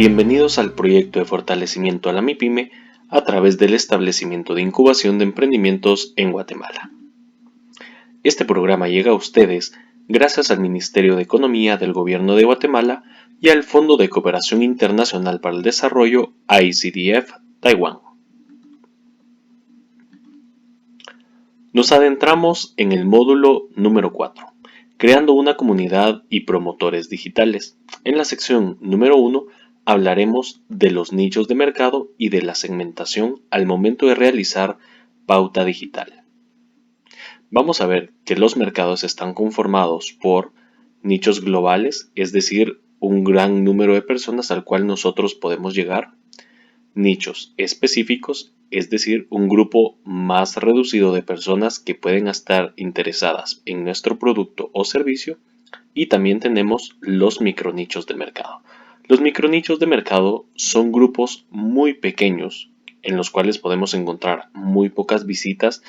Bienvenidos al proyecto de fortalecimiento a la MIPYME a través del establecimiento de incubación de emprendimientos en Guatemala. Este programa llega a ustedes gracias al Ministerio de Economía del Gobierno de Guatemala y al Fondo de Cooperación Internacional para el Desarrollo ICDF Taiwán. Nos adentramos en el módulo número 4, creando una comunidad y promotores digitales. En la sección número 1 hablaremos de los nichos de mercado y de la segmentación al momento de realizar pauta digital. Vamos a ver que los mercados están conformados por nichos globales, es decir, un gran número de personas al cual nosotros podemos llegar. Nichos específicos, es decir, un grupo más reducido de personas que pueden estar interesadas en nuestro producto o servicio. Y también tenemos los micronichos de mercado. Los micronichos de mercado son grupos muy pequeños en los cuales podemos encontrar muy pocas visitas,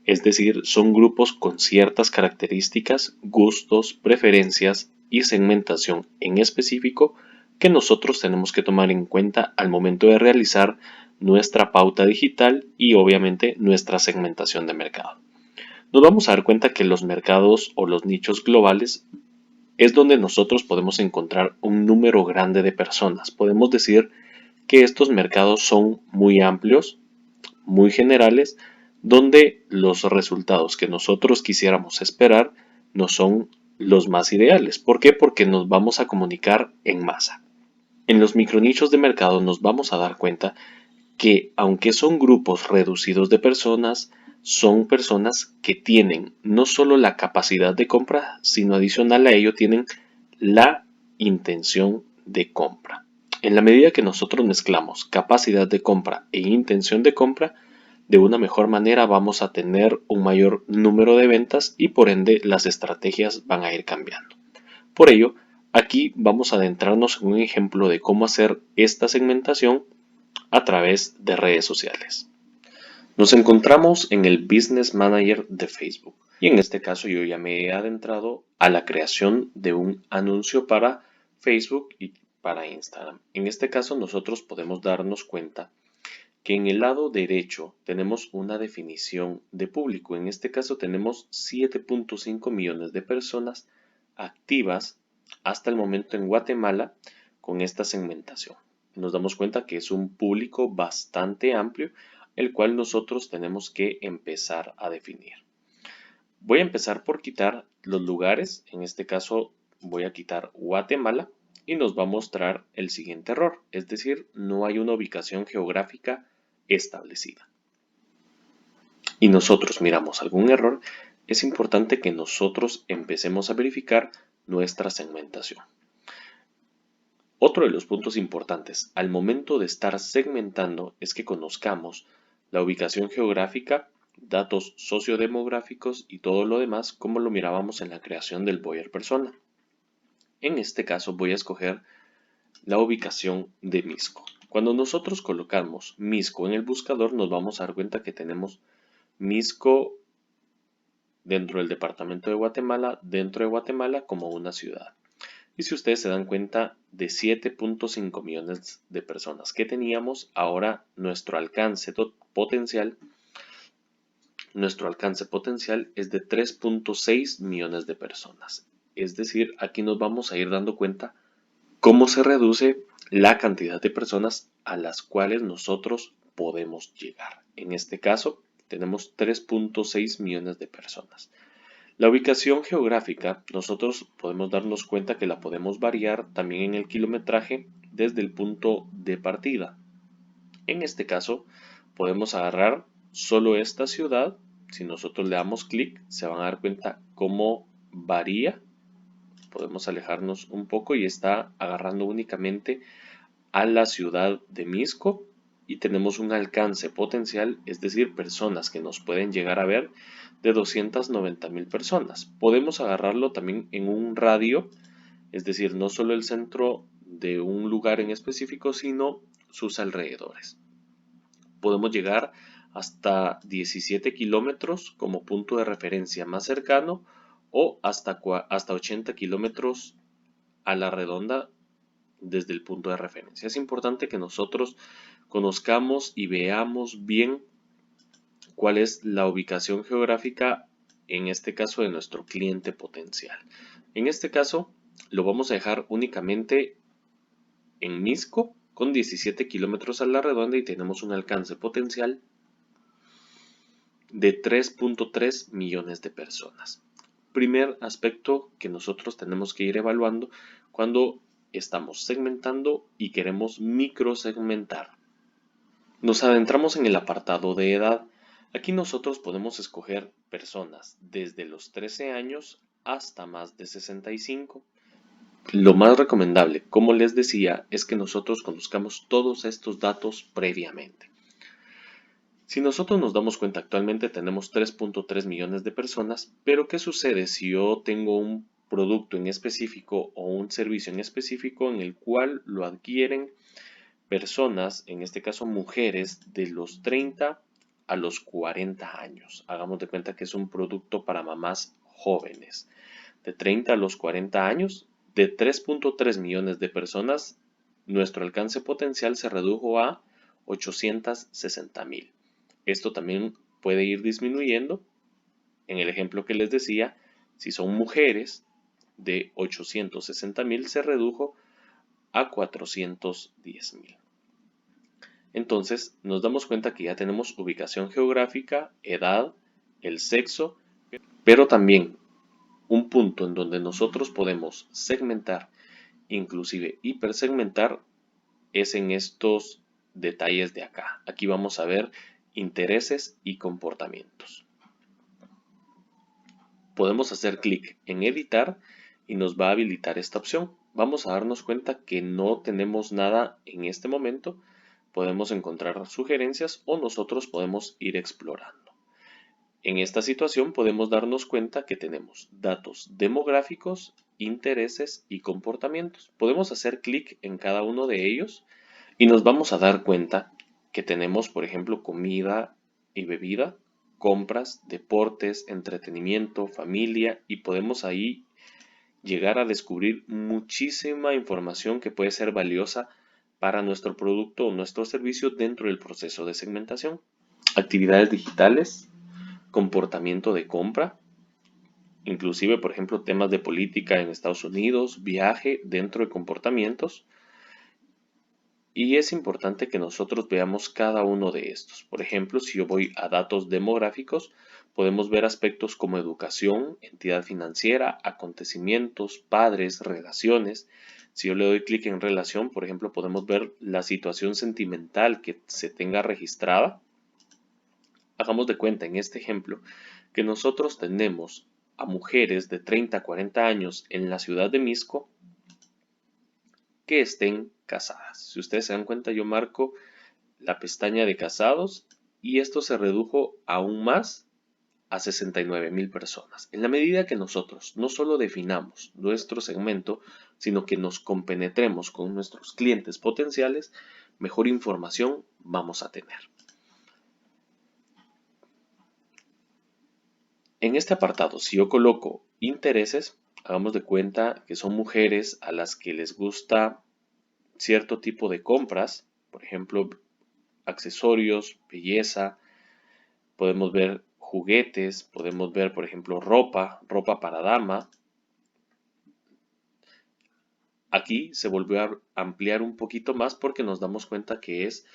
es decir, son grupos con ciertas características, gustos, preferencias y segmentación en específico que nosotros tenemos que tomar en cuenta al momento de realizar nuestra pauta digital y obviamente nuestra segmentación de mercado. Nos vamos a dar cuenta que los mercados o los nichos globales es donde nosotros podemos encontrar un número grande de personas. Podemos decir que estos mercados son muy amplios, muy generales, donde los resultados que nosotros quisiéramos esperar no son los más ideales. ¿Por qué? Porque nos vamos a comunicar en masa. En los micronichos de mercado nos vamos a dar cuenta que aunque son grupos reducidos de personas, son personas que tienen no solo la capacidad de compra, sino adicional a ello tienen la intención de compra. En la medida que nosotros mezclamos capacidad de compra e intención de compra, de una mejor manera vamos a tener un mayor número de ventas y por ende las estrategias van a ir cambiando. Por ello, aquí vamos a adentrarnos en un ejemplo de cómo hacer esta segmentación a través de redes sociales. Nos encontramos en el Business Manager de Facebook y en este caso yo ya me he adentrado a la creación de un anuncio para Facebook y para Instagram. En este caso nosotros podemos darnos cuenta que en el lado derecho tenemos una definición de público. En este caso tenemos 7.5 millones de personas activas hasta el momento en Guatemala con esta segmentación. Nos damos cuenta que es un público bastante amplio, el cual nosotros tenemos que empezar a definir. Voy a empezar por quitar los lugares, en este caso voy a quitar Guatemala y nos va a mostrar el siguiente error, es decir, no hay una ubicación geográfica establecida. Y nosotros miramos algún error, es importante que nosotros empecemos a verificar nuestra segmentación. Otro de los puntos importantes al momento de estar segmentando es que conozcamos la ubicación geográfica, datos sociodemográficos y todo lo demás como lo mirábamos en la creación del buyer persona. En este caso voy a escoger la ubicación de Misco. Cuando nosotros colocamos Misco en el buscador nos vamos a dar cuenta que tenemos Misco dentro del departamento de Guatemala, dentro de Guatemala como una ciudad. Y si ustedes se dan cuenta de 7.5 millones de personas que teníamos, ahora nuestro alcance potencial es de 3.6 millones de personas. Es decir, aquí nos vamos a ir dando cuenta cómo se reduce la cantidad de personas a las cuales nosotros podemos llegar. En este caso, tenemos 3.6 millones de personas. La ubicación geográfica, nosotros podemos darnos cuenta que la podemos variar también en el kilometraje desde el punto de partida. En este caso, podemos agarrar solo esta ciudad. Si nosotros le damos clic, se van a dar cuenta cómo varía. Podemos alejarnos un poco y está agarrando únicamente a la ciudad de Misco y tenemos un alcance potencial, es decir, personas que nos pueden llegar a ver de 290,000 personas. Podemos agarrarlo también en un radio, es decir, no solo el centro de un lugar en específico, sino sus alrededores. Podemos llegar hasta 17 kilómetros como punto de referencia más cercano o hasta 80 kilómetros a la redonda desde el punto de referencia. Es importante que nosotros conozcamos y veamos bien cuál es la ubicación geográfica, en este caso, de nuestro cliente potencial. En este caso, lo vamos a dejar únicamente en Misco con 17 kilómetros a la redonda y tenemos un alcance potencial de 3.3 millones de personas. Primer aspecto que nosotros tenemos que ir evaluando cuando estamos segmentando y queremos microsegmentar. Nos adentramos en el apartado de edad. Aquí nosotros podemos escoger personas desde los 13 años hasta más de 65. Lo más recomendable, como les decía, es que nosotros conozcamos todos estos datos previamente. Si nosotros nos damos cuenta, actualmente tenemos 3.3 millones de personas, pero ¿qué sucede si yo tengo un producto en específico o un servicio en específico en el cual lo adquieren personas, en este caso mujeres, de los 30 a los 40 años? Hagamos de cuenta que es un producto para mamás jóvenes. De 30 a los 40 años, de 3.3 millones de personas, nuestro alcance potencial se redujo a 860,000. Esto también puede ir disminuyendo. En el ejemplo que les decía, si son mujeres, de 860,000 se redujo a 410,000. Entonces nos damos cuenta que ya tenemos ubicación geográfica, edad, el sexo, pero también un punto en donde nosotros podemos segmentar, inclusive hipersegmentar, es en estos detalles de acá. Aquí vamos a ver intereses y comportamientos. Podemos hacer clic en editar y nos va a habilitar esta opción. Vamos a darnos cuenta que no tenemos nada en este momento. Podemos encontrar sugerencias o nosotros podemos ir explorando. En esta situación podemos darnos cuenta que tenemos datos demográficos, intereses y comportamientos. Podemos hacer clic en cada uno de ellos y nos vamos a dar cuenta que tenemos, por ejemplo, comida y bebida, compras, deportes, entretenimiento, familia, y podemos ahí llegar a descubrir muchísima información que puede ser valiosa para nuestro producto o nuestro servicio dentro del proceso de segmentación. Actividades digitales, comportamiento de compra, inclusive, por ejemplo, temas de política en Estados Unidos, viaje dentro de comportamientos. Y es importante que nosotros veamos cada uno de estos. Por ejemplo, si yo voy a datos demográficos, podemos ver aspectos como educación, entidad financiera, acontecimientos, padres, relaciones. Si yo le doy clic en relación, por ejemplo, podemos ver la situación sentimental que se tenga registrada. Hagamos de cuenta en este ejemplo que nosotros tenemos a mujeres de 30 a 40 años en la ciudad de Misco que estén casadas. Si ustedes se dan cuenta, yo marco la pestaña de casados y esto se redujo aún más a 69,000 personas. En la medida que nosotros no solo definamos nuestro segmento, sino que nos compenetremos con nuestros clientes potenciales, mejor información vamos a tener. En este apartado, si yo coloco intereses, hagamos de cuenta que son mujeres a las que les gusta cierto tipo de compras, por ejemplo, accesorios, belleza, podemos ver juguetes, podemos ver, por ejemplo, ropa para dama. Aquí se volvió a ampliar un poquito más porque nos damos cuenta que es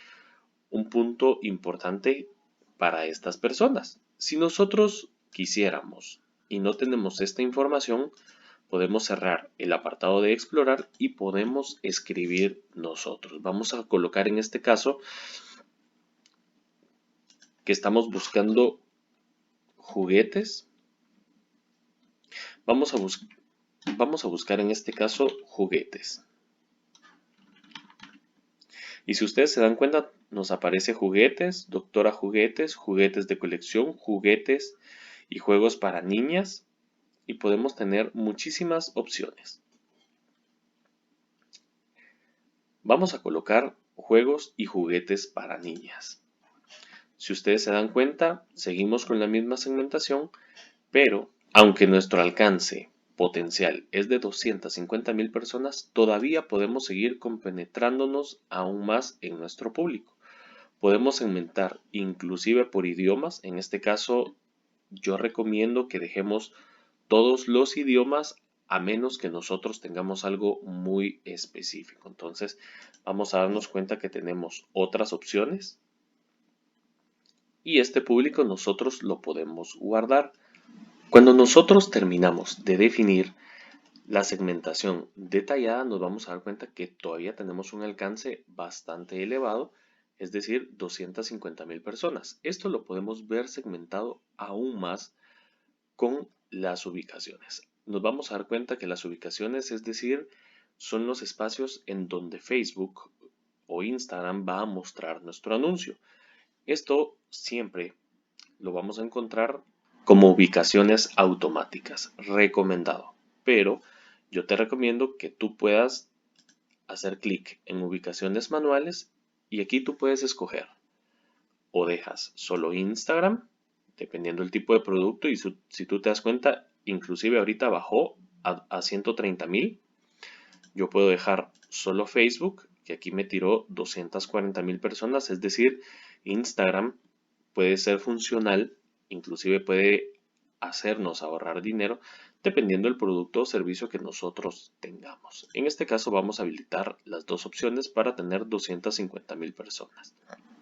un punto importante para estas personas. Si nosotros quisiéramos y no tenemos esta información, podemos cerrar el apartado de explorar y podemos escribir nosotros. Vamos a colocar en este caso que estamos buscando juguetes. Vamos a buscar en este caso juguetes. Y si ustedes se dan cuenta, nos aparece juguetes, doctora juguetes, juguetes de colección, juguetes y juegos para niñas. Y podemos tener muchísimas opciones. Vamos a colocar juegos y juguetes para niñas. Si ustedes se dan cuenta, seguimos con la misma segmentación, pero aunque nuestro alcance potencial es de 250.000 personas, todavía podemos seguir compenetrándonos aún más en nuestro público. Podemos segmentar inclusive por idiomas. En este caso, yo recomiendo que dejemos todos los idiomas a menos que nosotros tengamos algo muy específico. Entonces, vamos a darnos cuenta que tenemos otras opciones y este público nosotros lo podemos guardar. Cuando nosotros terminamos de definir la segmentación detallada, nos vamos a dar cuenta que todavía tenemos un alcance bastante elevado, es decir, 250.000 personas. Esto lo podemos ver segmentado aún más con las ubicaciones. Nos vamos a dar cuenta que las ubicaciones, es decir, son los espacios en donde Facebook o Instagram va a mostrar nuestro anuncio. Esto siempre lo vamos a encontrar como ubicaciones automáticas, recomendado. Pero yo te recomiendo que tú puedas hacer clic en ubicaciones manuales y aquí tú puedes escoger o dejas solo Instagram, dependiendo del tipo de producto, y si tú te das cuenta, inclusive ahorita bajó a 130.000. Yo puedo dejar solo Facebook, que aquí me tiró 240.000 personas, es decir, Instagram puede ser funcional, inclusive puede hacernos ahorrar dinero dependiendo del producto o servicio que nosotros tengamos. En este caso vamos a habilitar las dos opciones para tener 250.000 personas.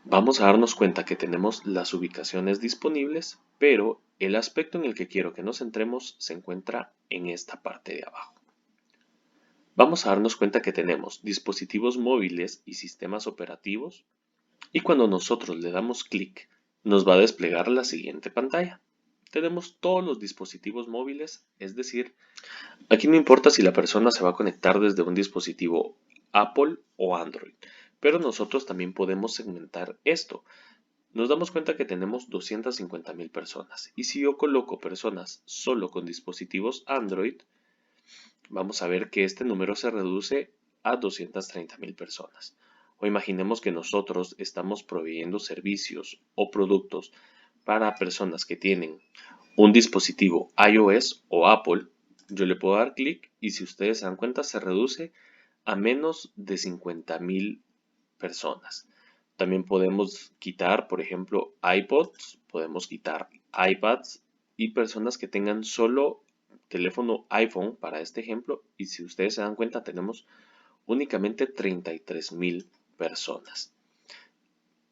Vamos a darnos cuenta que tenemos las ubicaciones disponibles, pero el aspecto en el que quiero que nos centremos se encuentra en esta parte de abajo. Vamos a darnos cuenta que tenemos dispositivos móviles y sistemas operativos, y cuando nosotros le damos clic nos va a desplegar la siguiente pantalla. Tenemos todos los dispositivos móviles, es decir, aquí no importa si la persona se va a conectar desde un dispositivo Apple o Android, pero nosotros también podemos segmentar esto. Nos damos cuenta que tenemos 250.000 personas y si yo coloco personas solo con dispositivos Android, vamos a ver que este número se reduce a 230.000 personas. O imaginemos que nosotros estamos proveyendo servicios o productos para personas que tienen un dispositivo iOS o Apple. Yo le puedo dar clic y si ustedes se dan cuenta se reduce a menos de 50.000 personas. También podemos quitar, por ejemplo, iPods, podemos quitar iPads y personas que tengan solo teléfono iPhone para este ejemplo. Y si ustedes se dan cuenta, tenemos únicamente 33.000 personas.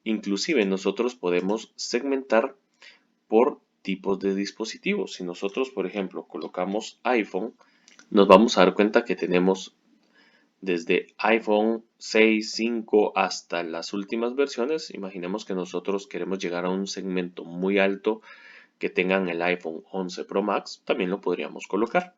Inclusive nosotros podemos segmentar por tipos de dispositivos. Si nosotros, por ejemplo, colocamos iPhone, nos vamos a dar cuenta que tenemos desde iPhone 6, 5 hasta las últimas versiones. Imaginemos que nosotros queremos llegar a un segmento muy alto que tengan el iPhone 11 Pro Max, también lo podríamos colocar.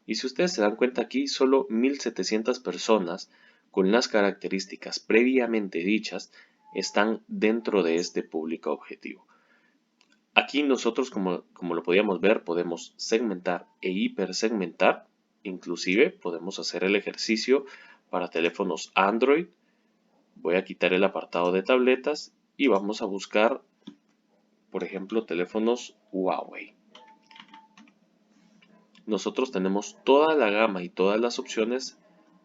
Y si ustedes se dan cuenta aquí, solo 1.700 personas con las características previamente dichas están dentro de este público objetivo. Aquí nosotros, como lo podíamos ver, podemos segmentar e hipersegmentar. Inclusive podemos hacer el ejercicio para teléfonos Android. Voy a quitar el apartado de tabletas y vamos a buscar, por ejemplo, teléfonos Huawei. Nosotros tenemos toda la gama y todas las opciones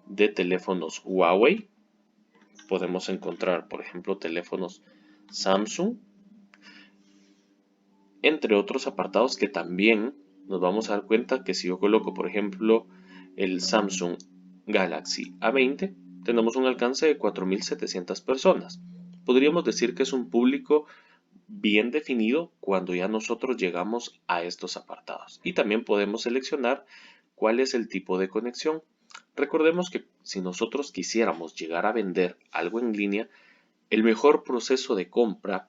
de teléfonos Huawei. Podemos encontrar, por ejemplo, teléfonos Samsung, entre otros apartados que también nos vamos a dar cuenta que si yo coloco, por ejemplo, el Samsung Galaxy A20, tenemos un alcance de 4.700 personas. Podríamos decir que es un público bien definido cuando ya nosotros llegamos a estos apartados. Y también podemos seleccionar cuál es el tipo de conexión. Recordemos que si nosotros quisiéramos llegar a vender algo en línea, el mejor proceso de compra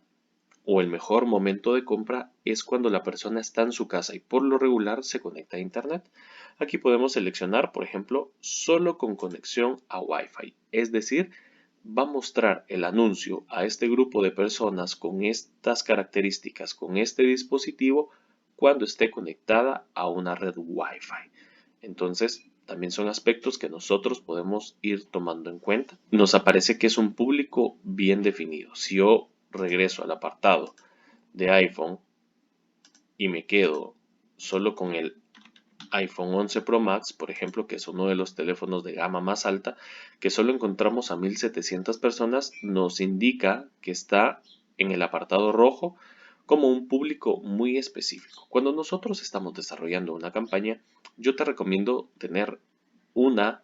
o el mejor momento de compra es cuando la persona está en su casa y por lo regular se conecta a internet. Aquí podemos seleccionar, por ejemplo, solo con conexión a Wi-Fi, es decir, va a mostrar el anuncio a este grupo de personas con estas características, con este dispositivo, cuando esté conectada a una red Wi-Fi. Entonces, también son aspectos que nosotros podemos ir tomando en cuenta. Nos aparece que es un público bien definido. Si yo regreso al apartado de iPhone y me quedo solo con el iPhone 11 Pro Max, por ejemplo, que es uno de los teléfonos de gama más alta, que solo encontramos a 1.700 personas, nos indica que está en el apartado rojo como un público muy específico. Cuando nosotros estamos desarrollando una campaña, yo te recomiendo tener una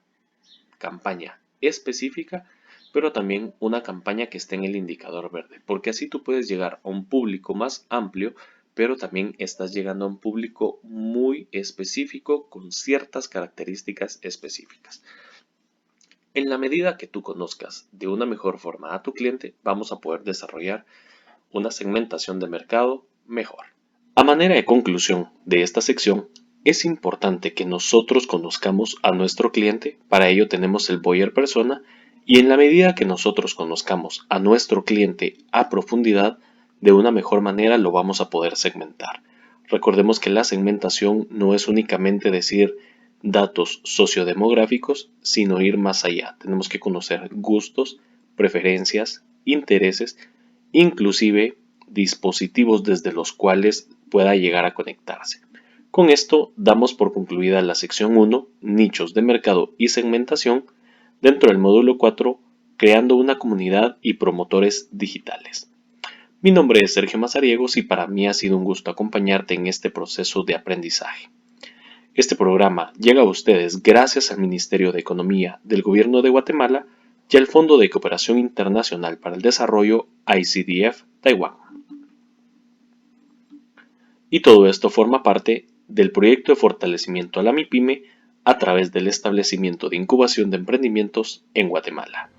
campaña específica, pero también una campaña que esté en el indicador verde, porque así tú puedes llegar a un público más amplio, pero también estás llegando a un público muy específico con ciertas características específicas. En la medida que tú conozcas de una mejor forma a tu cliente, vamos a poder desarrollar una segmentación de mercado mejor. A manera de conclusión de esta sección, es importante que nosotros conozcamos a nuestro cliente, para ello tenemos el buyer persona, y en la medida que nosotros conozcamos a nuestro cliente a profundidad, de una mejor manera lo vamos a poder segmentar. Recordemos que la segmentación no es únicamente decir datos sociodemográficos, sino ir más allá. Tenemos que conocer gustos, preferencias, intereses, inclusive dispositivos desde los cuales pueda llegar a conectarse. Con esto damos por concluida la sección 1, nichos de mercado y segmentación, dentro del módulo 4, creando una comunidad y promotores digitales. Mi nombre es Sergio Mazariegos y para mí ha sido un gusto acompañarte en este proceso de aprendizaje. Este programa llega a ustedes gracias al Ministerio de Economía del Gobierno de Guatemala y al Fondo de Cooperación Internacional para el Desarrollo ICDF Taiwán. Y todo esto forma parte del proyecto de fortalecimiento a la MIPYME a través del establecimiento de incubación de emprendimientos en Guatemala.